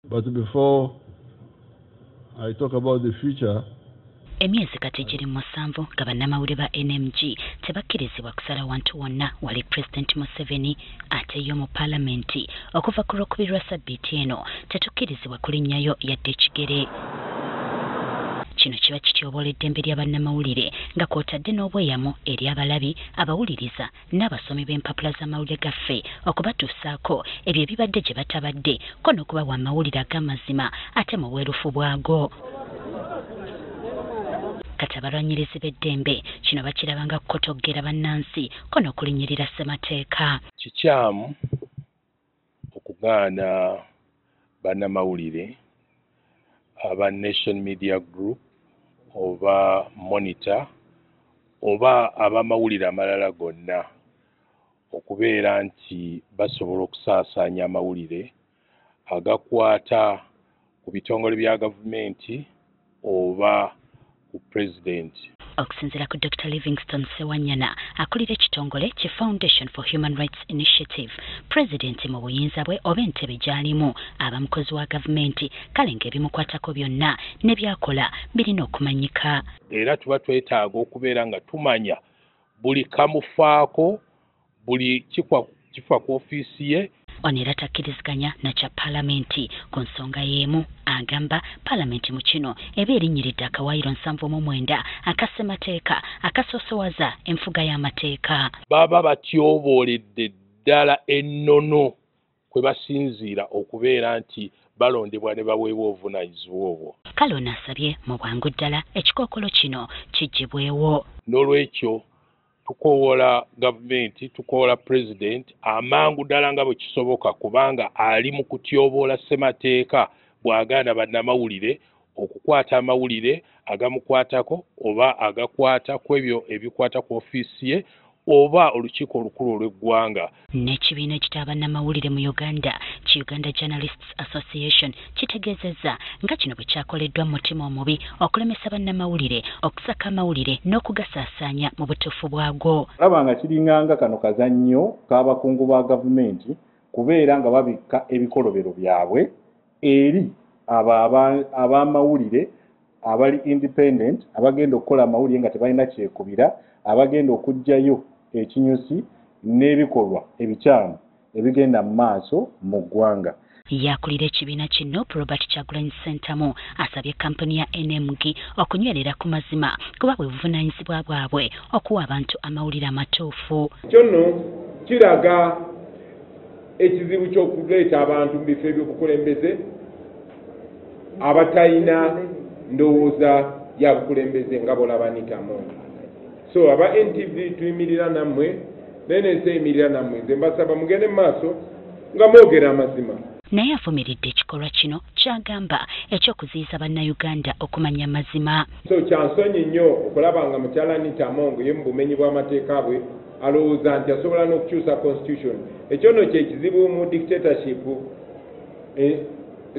But before I talk about the future, emyezi kati giri musanvu nga bannamawulire ba NMG tebakkirizibwa kusala wantu wonna wali President Museveni ate yo mu Paalamenti okuva ku Lwokubiri lwa Ssabbiiti eno tetukkirizibwa kulinnyayo yadde ekigere. Kino kiba kityoboola eddembe lya bannamawulire nga kw'otadde n'obweyamo eri abalabi abawuliriza n'abasomi b'empapula z'amawulire gaffe okubatuusaako ebyo ebibadde gye batabadde ko n'okubawa amawulire ag'amazima ate mu bwerufu bwago. Kati abalwanyirizi b'eddembe kino bakiraba nga kukotoggera bannansi ko n'okulinnyirira ssemateeka. Kikyamu okugaana bannamawulire aba Nation Media Group oba Monitor oba abamawulire amalala gonna okubeera nti basobola okusaasaanya amawulire agakwata ku bitongole bya gavumenti oba ku President. Okusinziira ku Dr. Livingstone Sewanyana akulira ekitongole ki Foundation for Human Rights Initiative, President mu buyinza bwe oba entebe gy'alimu aba mukozi wa gavumenti kale ng'ebimukwatako byonna ne byakola birina okumanyika. Era tuba twetaaga okubeera nga tumanya buli kamufaako, buli kifa ku ofiisi ye. Ono era takkiriziganya na kya Paalamenti ku nsonga y'emu agamba Paalamenti mu kino eba erinnyiridde akawaayiro 79 akassemateeka akasoosowaza enfuga y'amateeka. Baba batyobooledde ddala ennono kwe basinziira okubeera nti balondebwa ne baweebwa obuvunaanyizibwa obwo. Kale ono asabye mu bwangu ddala ekikookolo kino kiggyibwewo. N'olwekyo tukoowola gavumenti, tukoowola President amangu ddala nga bwe kisoboka kubanga ali mu kutyoboola ssemateeka bw'agaana bannamawulire okukwata amawulire agamukwatako oba agakwata ku ebyo ebikwata ku ofiisi ye oba olukiiko olukulu olw'eggwanga. N'ekibiina ekitaba bannamawulire mu Uganda ki Uganda Journalists Association kitegeezezza nga kino bwe kyakoleddwa mu mutima omubi okulemesa bannamawulire okusaka amawulire n'okugasaasaanya mu butuufu bwago. Laba nga kiringanga kano kazannyo k'abakungu ba gavumenti kubeera nga babikka ebikolobero byabwe eri abamawulire abali independent abagenda okukola amawulire nga tebalina kyekubira abagenda okuggyayo ekinyusi n'ebikolwa ebikyamu ebigenda mu maaso mu ggwanga. Yakulira ekibiina kino Robert Kyagulanyi Ssentamu asabye kampuni ya NMG okunywerera ku mazima kuba bwe buvunaanyizibwa bwabwe okuwa abantu amawulire amatuufu. Kyono kiraga ekizibu ky'okuleeta abantu mu bifo ebyobukulembeze abatayina ndowooza ya bukulembeze nga bolabanikamu. So aba NTV tuyimirira nammwe nenense eyimirira nammwe nze mbasaba mugende mu maaso nga mwogera amazima. Naye afumiridde ekikolwa kino kyagamba ekyokuziyiza bannayuganda okumanya amazima. So kyansonyi nnyo okulaba nga mukyala Anita Among ye mu bumenyi bw'amateeka bwe alowooza nti asobola n'okukyusa constitution. Ekyo nno kye kizibu mu dictatorship.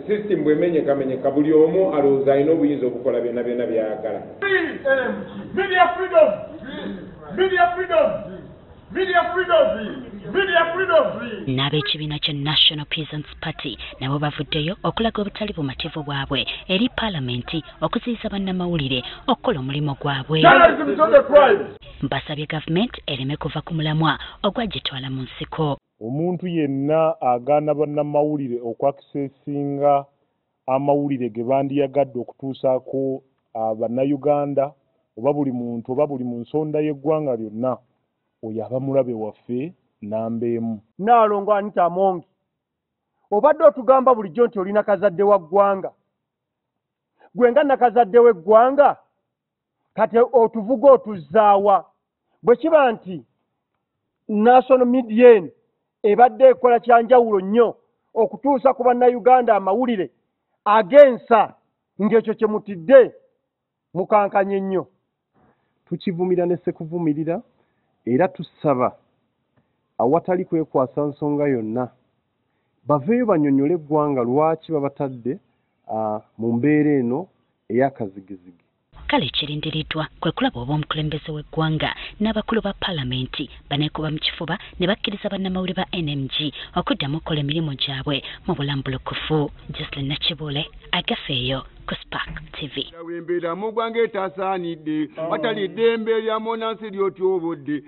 System bwemenyekamenyeka buli omu alowooza alina obuyinza obukola byonna byonna by'ayagala. Media freedom! Media freedom! Media freedom! Media freedom! N'ab'ekibiina kya National Peasants Party nabo bavuddeyo okulaga obutali bumativu bwabwe eri Paalamenti okuziyiza bannamawulire okukola omulimu gwabwe. Basabye gavumenti ereme kuva ku mulamwa ogwagitwala mu nsiko. Omuntu yenna agaana bannamawulire okwakisesinga amawulire ge bandiyagadde okutuusaako bannayuganda oba buli muntu oba buli mu nsonda y'eggwanga lyonna oyo aba mulabe waffe nambeemu. Nnaalongo Anita Among, obadde otugamba bulijjo nti olina kazadde wa ggwanga. Gwe nga nakazadde w'eggwanga kati otuvuga otuzzaawa. Bwe kiba nti National Media ebadde ekola kyanjawulo nnyo okutuusa ku bannayuganda amawulire agensa ng'ekyo kye mutidde mukankanye nnyo. Tukivumira ne sekuvumirira era tusaba awatali kwekwasa nsonga yonna baveeyo bannyonnyole eggwanga lwaki babatadde mu mbeera eno ey'akazigizigi. kale ekirindiriddwa kwe kulaba oba omukulembeze w'eggwanga n'abakulu ba paalamenti baneekuba mu kifuba ne bakkiriza bannamawulire ba NMG okuddamu okukola emirimu gyabwe mu bulambulukufu. Jocelyn Nakibule agafeeyo ku Spark TV. Embeera mu ggwanga etasaanidde watali ddembe lya monansi ly'otyobodde